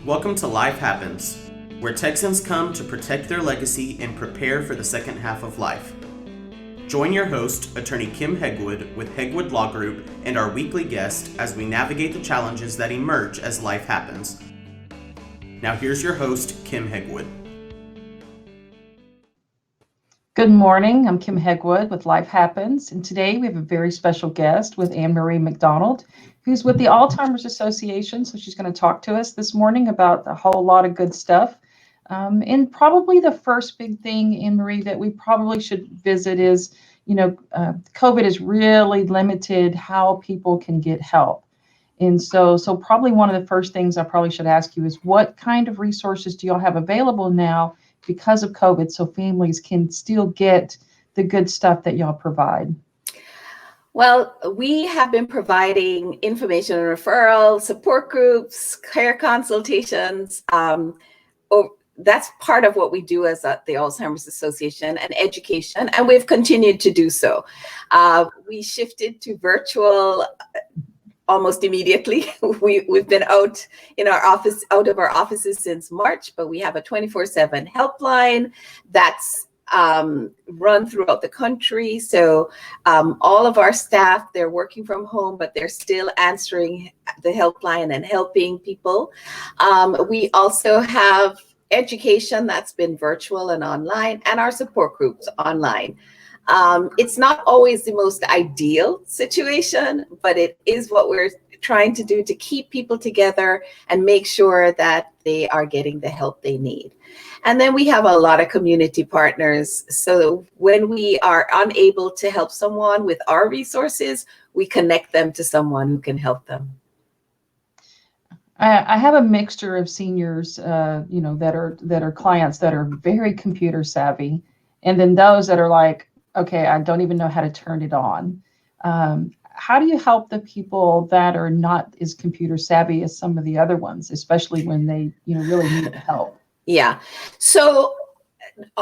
Welcome to Life Happens, where Texans come to protect their legacy and prepare for the second half of life. Join your host, Attorney Kim Hegwood with Hegwood Law Group, and our weekly guest as we navigate the challenges that emerge as life happens. Now here's your host, Kim Hegwood. Good morning, I'm Kim Hegwood with Life Happens, and today we have a very special guest with Ann Marie McDonald, who's with the Alzheimer's Association, so she's going to talk to us this morning about a whole lot of good stuff. And probably the first big thing, Ann Marie, that we probably should visit is, COVID has really limited how people can get help. And so probably one of the first things I probably should ask you is what kind of resources do y'all have available now because of COVID so families can still get the good stuff that y'all provide? Well, we have been providing information and referral, support groups, care consultations. That's part of what we do as the Alzheimer's Association, and education, and we've continued to do so. We shifted to virtual almost immediately. We've been out of our offices since March, but we have a 24/7 helpline that's run throughout the country. So all of our staff, they're working from home, but they're still answering the helpline and helping people. We also have education that's been virtual and online, and our support groups online. It's not always the most ideal situation, but it is what we're trying to do to keep people together and make sure that they are getting the help they need. And then we have a lot of community partners. So when we are unable to help someone with our resources, we connect them to someone who can help them. I have a mixture of seniors, that are clients that are very computer savvy, and then those that are like, okay, I don't even know how to turn it on. How do you help the people that are not as computer savvy as some of the other ones, especially when they, really need help? Yeah. So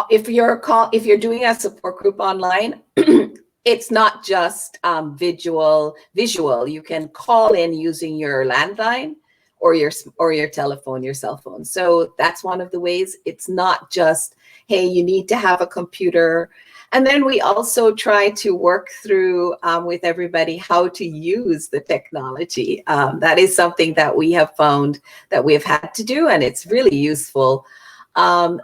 if you're doing a support group online, it's not just visual. You can call in using your landline or your telephone, your cell phone. So that's one of the ways. It's not just, hey, you need to have a computer. And then we also try to work through with everybody how to use the technology. That is something that we have found that we've had to do, and it's really useful. And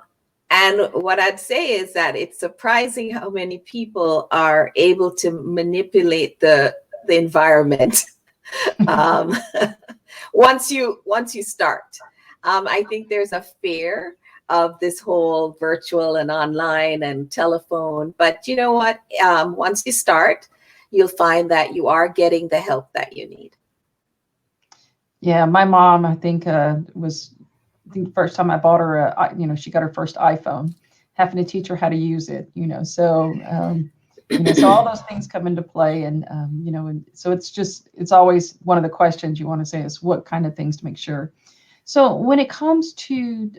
what I'd say is that it's surprising how many people are able to manipulate the environment once you start. I think there's a fear of this whole virtual and online and telephone, but you know what? Once you start, you'll find that you are getting the help that you need. Yeah, my mom, I think the first time I bought her, she got her first iPhone, having to teach her how to use it, so all those things come into play, and so it's always one of the questions you want to say is what kind of things to make sure. So when it comes to,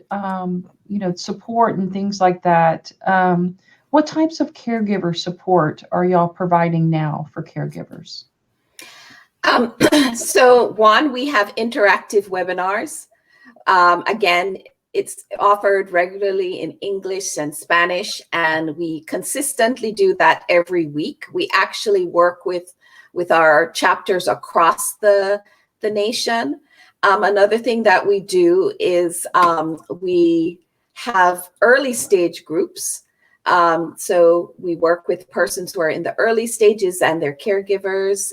support and things like that, what types of caregiver support are y'all providing now for caregivers? So one, we have interactive webinars. Again, it's offered regularly in English and Spanish, and we consistently do that every week. We actually work with our chapters across the nation. Another thing that we do is we have early stage groups. So we work with persons who are in the early stages and their caregivers.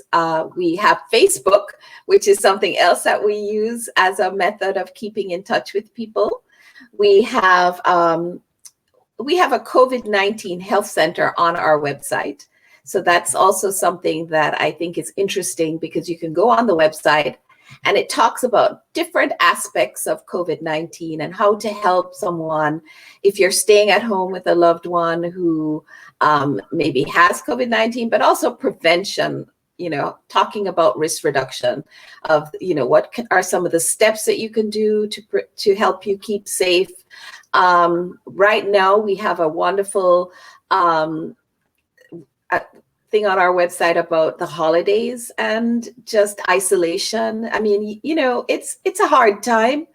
We have Facebook, which is something else that we use as a method of keeping in touch with people. We have a COVID-19 health center on our website. So that's also something that I think is interesting because you can go on the website and it talks about different aspects of COVID-19 and how to help someone if you're staying at home with a loved one who maybe has COVID-19, but also prevention, talking about risk reduction of, what are some of the steps that you can do to help you keep safe. Right now, we have a wonderful thing on our website about the holidays and just isolation. I mean, it's a hard time.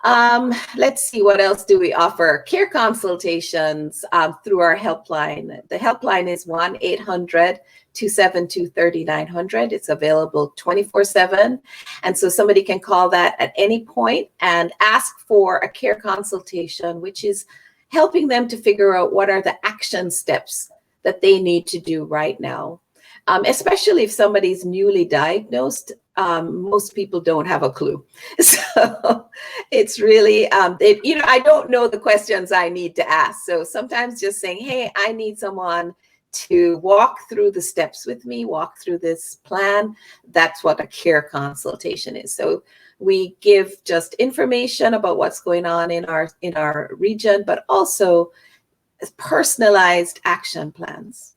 Let's see, what else do we offer? Care consultations through our helpline. The helpline is 1-800-272-3900. It's available 24/7. And so somebody can call that at any point and ask for a care consultation, which is helping them to figure out what are the action steps that they need to do right now. Especially if somebody's newly diagnosed, most people don't have a clue. So it's really, I don't know the questions I need to ask. So sometimes just saying, hey, I need someone to walk through the steps with me, walk through this plan. That's what a care consultation is. So we give just information about what's going on in our region, but also personalized action plans.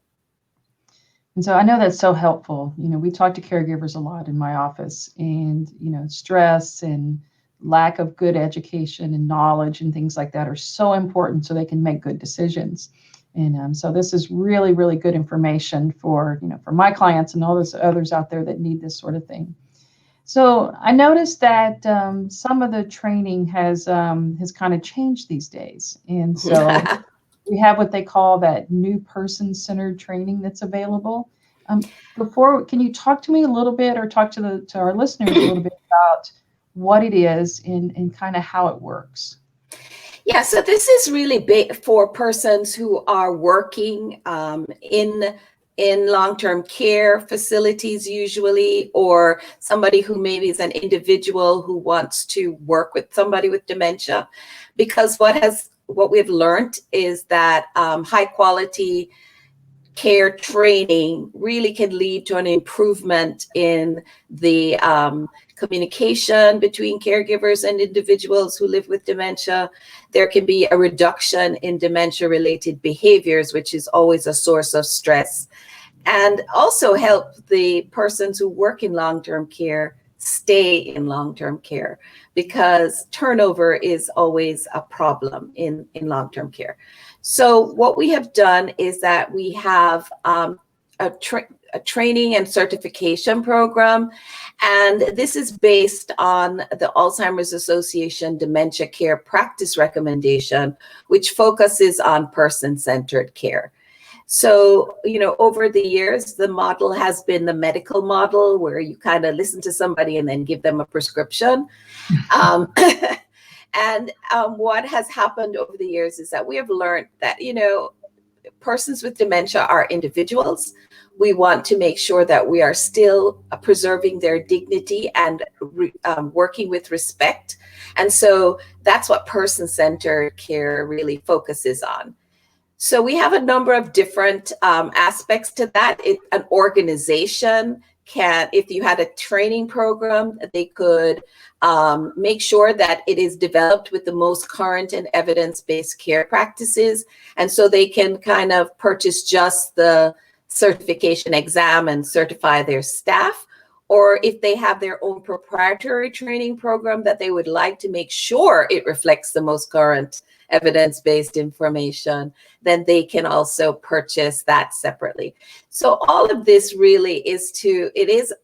And so I know that's so helpful. We talk to caregivers a lot in my office, and, stress and lack of good education and knowledge and things like that are so important so they can make good decisions. And so this is really, really good information for my clients and all those others out there that need this sort of thing. So I noticed that some of the training has kind of changed these days. And so we have what they call that new person-centered training that's available. Can you talk to me a little bit, or talk to our listeners a little bit about what it is and kind of how it works? Yeah, so this is really for persons who are working in long-term care facilities usually, or somebody who maybe is an individual who wants to work with somebody with dementia, because what we've learned is that high quality care training really can lead to an improvement in the communication between caregivers and individuals who live with dementia. There can be a reduction in dementia-related behaviors, which is always a source of stress, and also help the persons who work in long-term care stay in long-term care, because turnover is always a problem in long-term care. So what we have done is that we have a training and certification program, and this is based on the Alzheimer's Association Dementia Care Practice Recommendation, which focuses on person-centered care. So, over the years, the model has been the medical model, where you kind of listen to somebody and then give them a prescription. And what has happened over the years is that we have learned that, persons with dementia are individuals. We want to make sure that we are still preserving their dignity and working with respect. And so that's what person-centered care really focuses on. So we have a number of different aspects to that. An organization can, if you had a training program, they could make sure that it is developed with the most current and evidence-based care practices. And so they can kind of purchase just the certification exam and certify their staff. Or if they have their own proprietary training program that they would like to make sure it reflects the most current evidence-based information, then they can also purchase that separately. So all of this really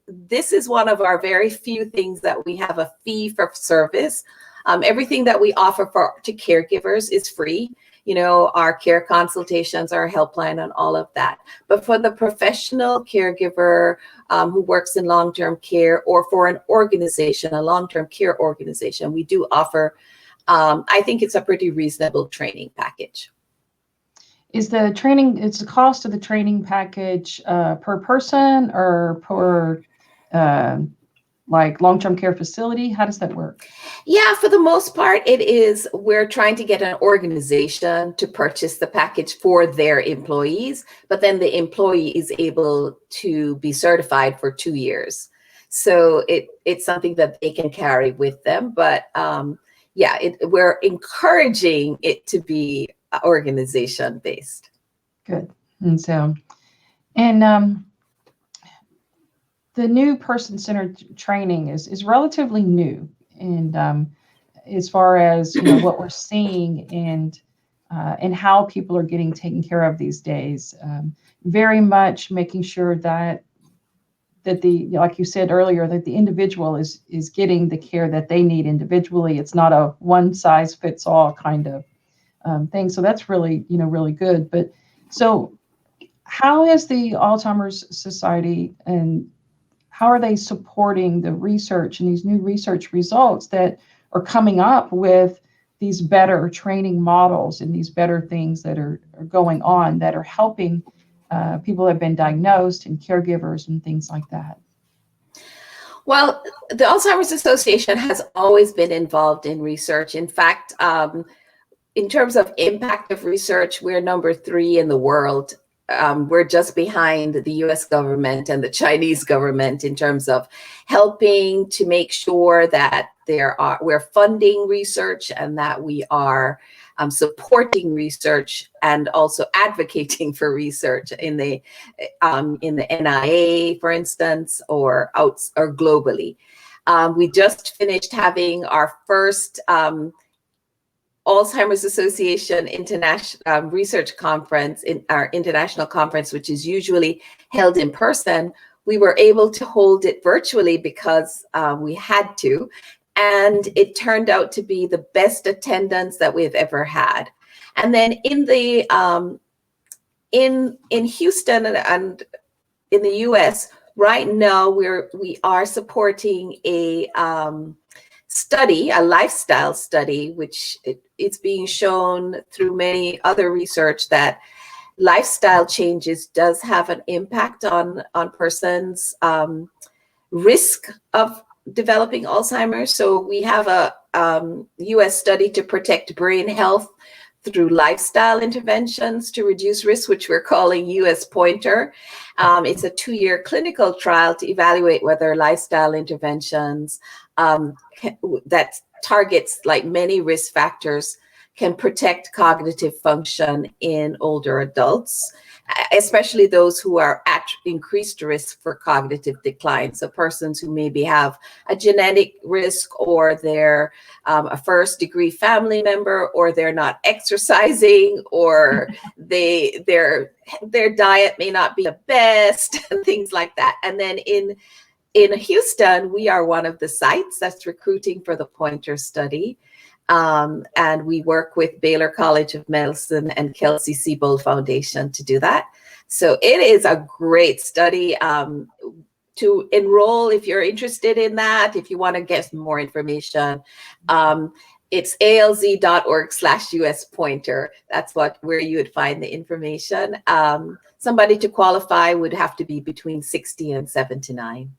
this is one of our very few things that we have a fee for service. Everything that we offer to caregivers is free. Our care consultations, our helpline, and all of that. But for the professional caregiver who works in long-term care, or for an organization, a long-term care organization, we do offer, I think it's a pretty reasonable training package. Is the cost of the training package per person, or per like long-term care facility? How does that work? Yeah, for the most part, it is. We're trying to get an organization to purchase the package for their employees, but then the employee is able to be certified for 2 years. So it's something that they can carry with them. But we're encouraging it to be organization-based. Good. And so, the new person-centered training is relatively new, and as far as what we're seeing and how people are getting taken care of these days, very much making sure that that like you said earlier, that the individual is getting the care that they need individually. It's not a one size fits all kind of thing. So that's really, really good. But so how is the Alzheimer's Society, and how are they supporting the research and these new research results that are coming up with these better training models and these better things that are going on that are helping people who have been diagnosed and caregivers and things like that? Well, the Alzheimer's Association has always been involved in research. In fact, in terms of impact of research, we're number 3 in the world. We're just behind the US government and the Chinese government in terms of helping to make sure that we're funding research and that we are supporting research and also advocating for research in the NIA, for instance, or globally. We just finished having our first Alzheimer's Association International Research Conference, in our international conference, which is usually held in person. We were able to hold it virtually because we had to, and it turned out to be the best attendance that we've ever had. And then in the in Houston and in the US right now, we are supporting a study, a lifestyle study, which it's being shown through many other research that lifestyle changes does have an impact on persons' risk of developing Alzheimer's. So we have a US study to protect brain health through lifestyle interventions to reduce risk, which we're calling US Pointer. It's a 2-year clinical trial to evaluate whether lifestyle interventions that targets like many risk factors can protect cognitive function in older adults, especially those who are at increased risk for cognitive decline. So persons who maybe have a genetic risk, or they're a first-degree family member, or they're not exercising, or their diet may not be the best, and things like that. And then in Houston, we are one of the sites that's recruiting for the Pointer study. And we work with Baylor College of Medicine and Kelsey Siebold Foundation to do that. So it is a great study to enroll if you're interested in that, if you want to get more information. It's alz.org/US Pointer. That's where you would find the information. Somebody to qualify would have to be between 60 and 79.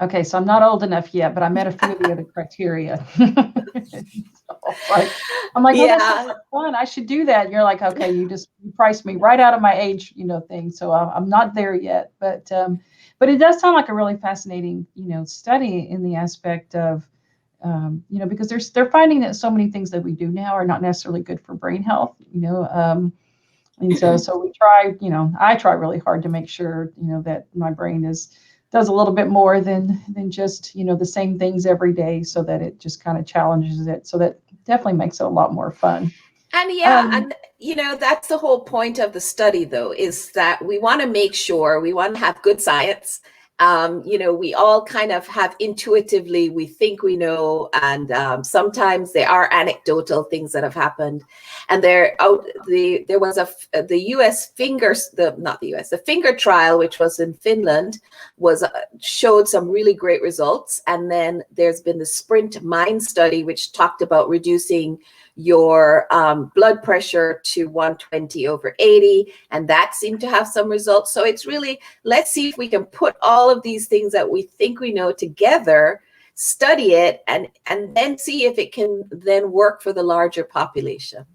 Okay, so I'm not old enough yet, but I met a few of the other criteria. I'm like, yeah. Well, that's so fun. I should do that. And you're like, okay, you priced me right out of my age, thing. So I'm not there yet, but it does sound like a really fascinating, study in the aspect of, because they're finding that so many things that we do now are not necessarily good for brain health, and so we try, I try really hard to make sure, that my brain does a little bit more than just, the same things every day, so that it just kind of challenges it. So that definitely makes it a lot more fun. And that's the whole point of the study, though, is that we want to make sure we want to have good science. We all kind of have intuitively, we think we know, and sometimes there are anecdotal things that have happened. And there was the finger trial, which was in Finland, showed some really great results. And then there's been the Sprint Mind study, which talked about reducing your blood pressure to 120/80, and that seemed to have some results. So it's really, let's see if we can put all of these things that we think we know together, study it, and then see if it can then work for the larger population.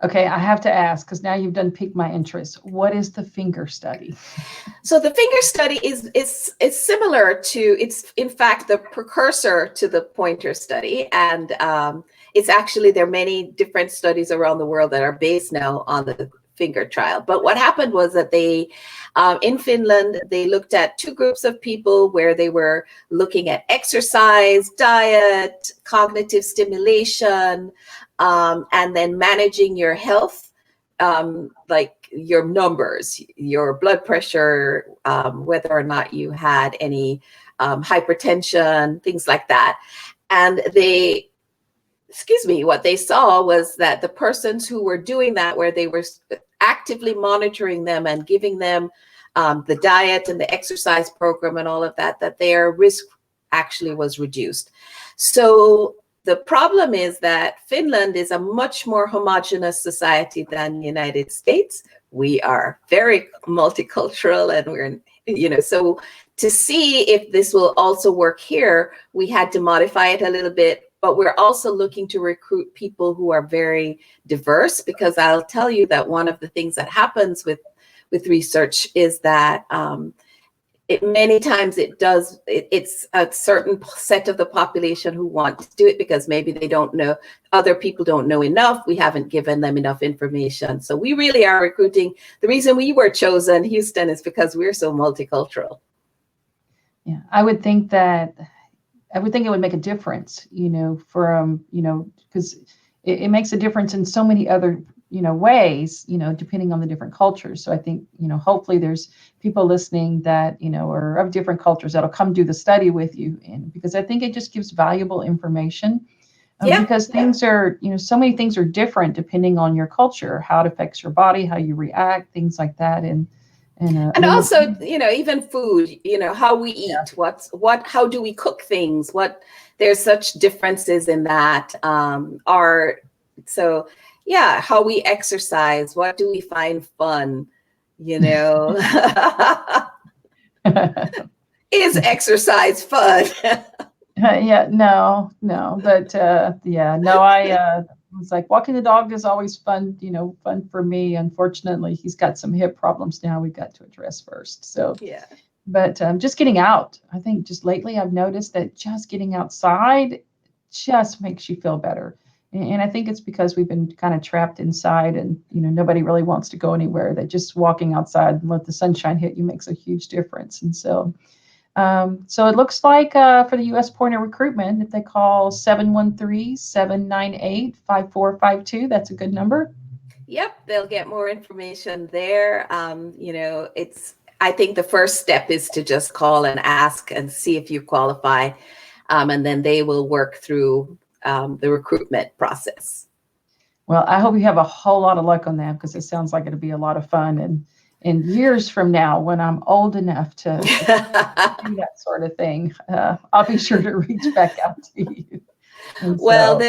Okay, I have to ask, because now you've done piqued my interest. What is the finger study? So the finger study is similar to, it's in fact the precursor to the Pointer study, and it's actually, there are many different studies around the world that are based now on the finger trial. But what happened was that they, in Finland, they looked at 2 groups of people where they were looking at exercise, diet, cognitive stimulation, and then managing your health, like your numbers, your blood pressure, whether or not you had any hypertension, things like that. And what they saw was that the persons who were doing that, where they were actively monitoring them and giving them the diet and the exercise program and all of that, that their risk actually was reduced. So the problem is that Finland is a much more homogenous society than the United States. We are very multicultural, and we're, so to see if this will also work here, we had to modify it a little bit. But we're also looking to recruit people who are very diverse, because I'll tell you that one of the things that happens with research is that many times it's a certain set of the population who want to do it because maybe they don't know, other people don't know enough. We haven't given them enough information. So we really are recruiting. The reason we were chosen Houston is because we're so multicultural. Yeah, I would think it would make a difference, because it makes a difference in so many other, ways, depending on the different cultures. So I think, hopefully there's people listening that, are of different cultures that'll come do the study with you. And because I think it just gives valuable information. Because things are, so many things are different depending on your culture, how it affects your body, how you react, things like that. And also, even food, how we eat, how do we cook things? There's such differences in that. How we exercise, what do we find fun, Is exercise fun? It's like walking the dog is always fun, fun for me. Unfortunately, he's got some hip problems now we've got to address first. So, yeah. But just getting out, I think just lately I've noticed that just getting outside just makes you feel better. And I think it's because we've been kind of trapped inside and, nobody really wants to go anywhere. That just walking outside and let the sunshine hit you makes a huge difference. And so it looks like for the U.S. point of recruitment, if they call 713-798-5452, that's a good number. Yep, they'll get more information there. I think the first step is to just call and ask and see if you qualify, and then they will work through the recruitment process. Well, I hope you have a whole lot of luck on that, because it sounds like it'll be a lot of fun. And years from now, when I'm old enough to do that sort of thing, I'll be sure to reach back out to you. Well,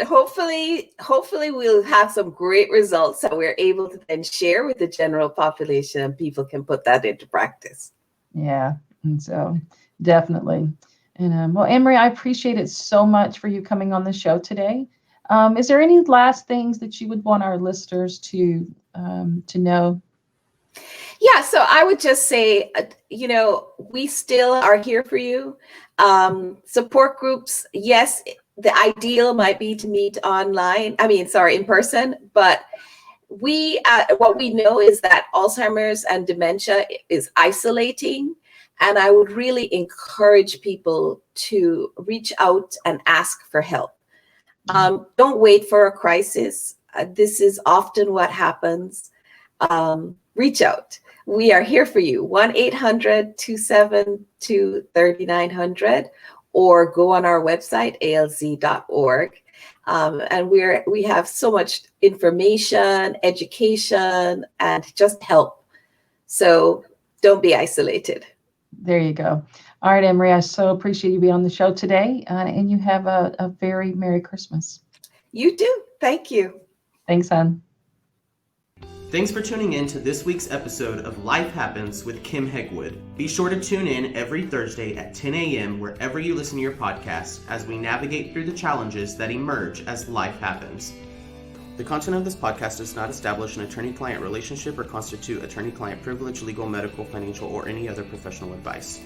hopefully we'll have some great results that we're able to then share with the general population, and people can put that into practice. Yeah, and so definitely. And well, Ann Marie, I appreciate it so much for you coming on the show today. Is there any last things that you would want our listeners to know? Yeah, so I would just say, we still are here for you. Support groups, yes, the ideal might be to meet in person, but what we know is that Alzheimer's and dementia is isolating. And I would really encourage people to reach out and ask for help. Don't wait for a crisis. This is often what happens. Reach out. We are here for you. 1-800-272-3900, or go on our website, alz.org. And we have so much information, education, and just help. So don't be isolated. There you go. All right, Ann Marie, I so appreciate you being on the show today, and you have a very Merry Christmas. You do. Thank you. Thanks, hon. Thanks for tuning in to this week's episode of Life Happens with Kim Hegwood. Be sure to tune in every Thursday at 10 a.m. wherever you listen to your podcast as we navigate through the challenges that emerge as life happens. The content of this podcast does not establish an attorney-client relationship or constitute attorney-client privilege, legal, medical, financial, or any other professional advice.